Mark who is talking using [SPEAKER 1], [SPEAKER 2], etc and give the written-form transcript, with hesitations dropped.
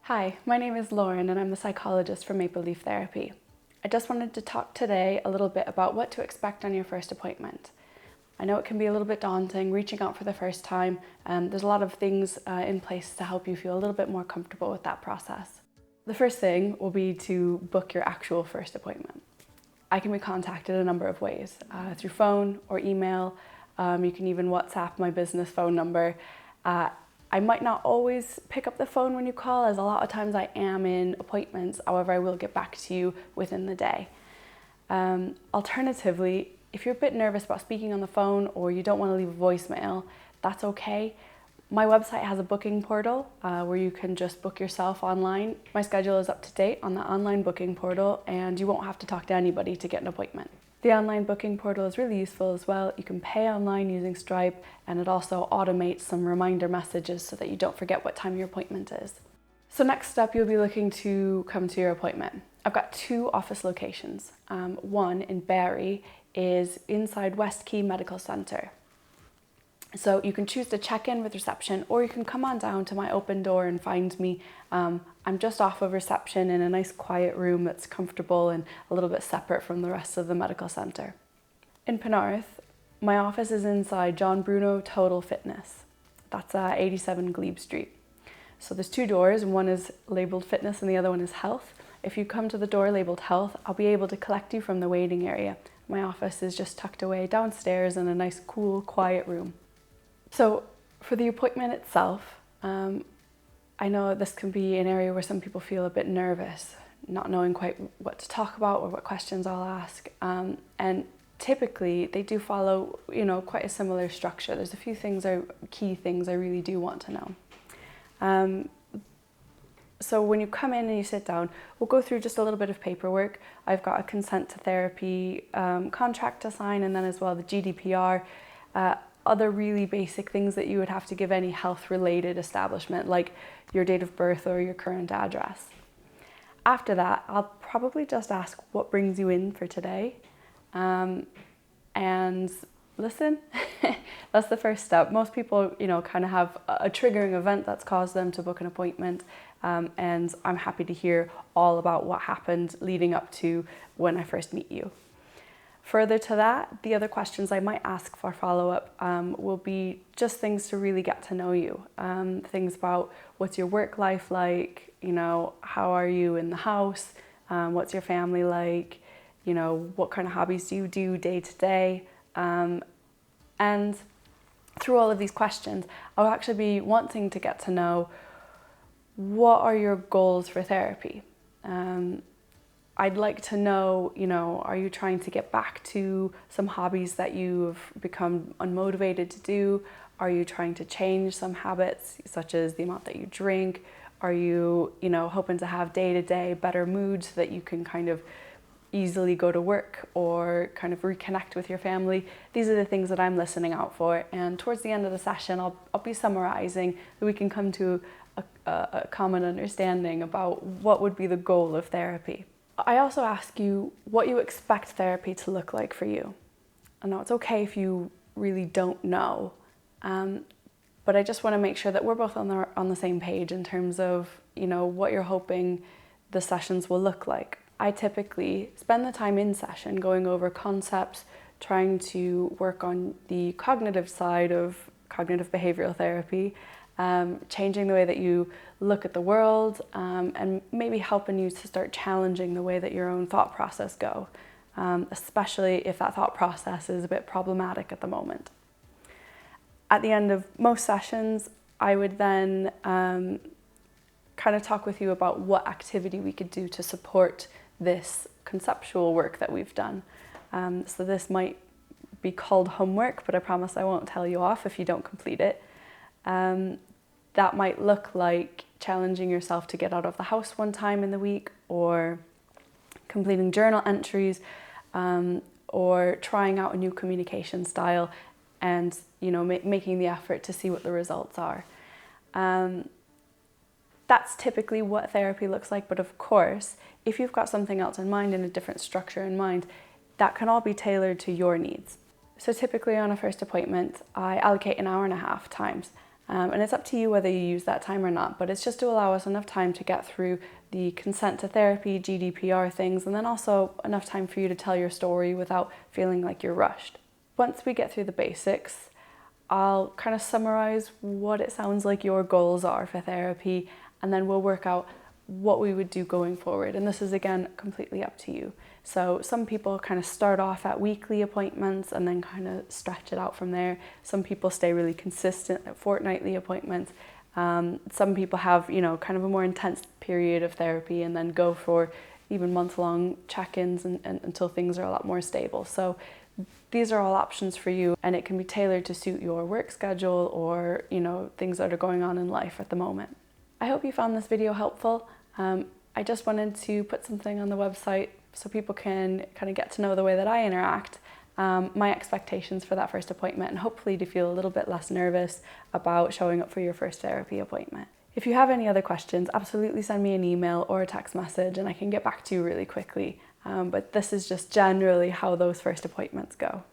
[SPEAKER 1] Hi, my name is Lauren and I'm the psychologist for Maple Leaf Therapy. I just wanted to talk today a little bit about what to expect on your first appointment. I know it can be a little bit daunting reaching out for the first time, and there's a lot of things in place to help you feel a little bit more comfortable with that process. The first thing will be to book your actual first appointment. I can be contacted a number of ways, through phone or email. You can even WhatsApp my business phone number. I might not always pick up the phone when you call, as a lot of times I am in appointments. However, I will get back to you within the day. Alternatively, if you're a bit nervous about speaking on the phone or you don't want to leave a voicemail, that's okay. My website has a booking portal where you can just book yourself online. My schedule is up to date on the online booking portal, and you won't have to talk to anybody to get an appointment. The online booking portal is really useful as well. You can pay online using Stripe, and it also automates some reminder messages so that you don't forget what time your appointment is. So next up, you'll be looking to come to your appointment. I've got two office locations. One in Barrie is inside West Quay Medical Centre. So you can choose to check in with reception, or you can come on down to my open door and find me. I'm just off of reception in a nice quiet room that's comfortable and a little bit separate from the rest of the medical centre. In Penarth, my office is inside John Bruno Total Fitness. That's 87 Glebe Street. So there's two doors, and one is labelled fitness and the other one is health. If you come to the door labelled health, I'll be able to collect you from the waiting area. My office is just tucked away downstairs in a nice, cool, quiet room. So for the appointment itself, I know this can be an area where some people feel a bit nervous, not knowing quite what to talk about or what questions I'll ask. And typically they do follow, quite a similar structure. There's a few key things I really do want to know. So when you come in and you sit down, we'll go through just a little bit of paperwork. I've got a consent to therapy contract to sign, and then as well the GDPR, other really basic things that you would have to give any health-related establishment, like your date of birth or your current address. After that, I'll probably just ask what brings you in for today, and listen. That's the first step. Most people, kind of have a triggering event that's caused them to book an appointment, and I'm happy to hear all about what happened leading up to when I first meet you. Further to that, the other questions I might ask for follow-up will be just things to really get to know you. Things about what's your work life like, how are you in the house, what's your family like, what kind of hobbies do you do day to day. And through all of these questions, I'll actually be wanting to get to know what are your goals for therapy. I'd like to know, are you trying to get back to some hobbies that you've become unmotivated to do? Are you trying to change some habits, such as the amount that you drink? Are you, hoping to have day-to-day better mood so that you can kind of easily go to work or kind of reconnect with your family? These are the things that I'm listening out for. And towards the end of the session, I'll be summarizing so we can come to a common understanding about what would be the goal of therapy. I also ask you what you expect therapy to look like for you. I know it's okay if you really don't know, but I just want to make sure that we're both on the same page in terms of, what you're hoping the sessions will look like. I typically spend the time in session going over concepts, trying to work on the cognitive side of cognitive behavioral therapy, changing the way that you look at the world, and maybe helping you to start challenging the way that your own thought process go, especially if that thought process is a bit problematic at the moment. At the end of most sessions, I would then kind of talk with you about what activity we could do to support this conceptual work that we've done. So this might be called homework, but I promise I won't tell you off if you don't complete it. That might look like challenging yourself to get out of the house one time in the week, or completing journal entries, or trying out a new communication style and, making the effort to see what the results are. That's typically what therapy looks like, but of course, if you've got something else in mind and a different structure in mind, that can all be tailored to your needs. So typically on a first appointment, I allocate an hour and a half times. And it's up to you whether you use that time or not, but it's just to allow us enough time to get through the consent to therapy, GDPR things, and then also enough time for you to tell your story without feeling like you're rushed. Once we get through the basics, I'll kind of summarize what it sounds like your goals are for therapy, and then we'll work out what we would do going forward. And this is, again, completely up to you. So some people kind of start off at weekly appointments and then kind of stretch it out from there. Some people stay really consistent at fortnightly appointments. Some people have, kind of a more intense period of therapy and then go for even month-long check-ins and until things are a lot more stable. So these are all options for you, and it can be tailored to suit your work schedule or, things that are going on in life at the moment. I hope you found this video helpful. I just wanted to put something on the website so people can kind of get to know the way that I interact, my expectations for that first appointment, and hopefully to feel a little bit less nervous about showing up for your first therapy appointment. If you have any other questions, absolutely send me an email or a text message and I can get back to you really quickly. But this is just generally how those first appointments go.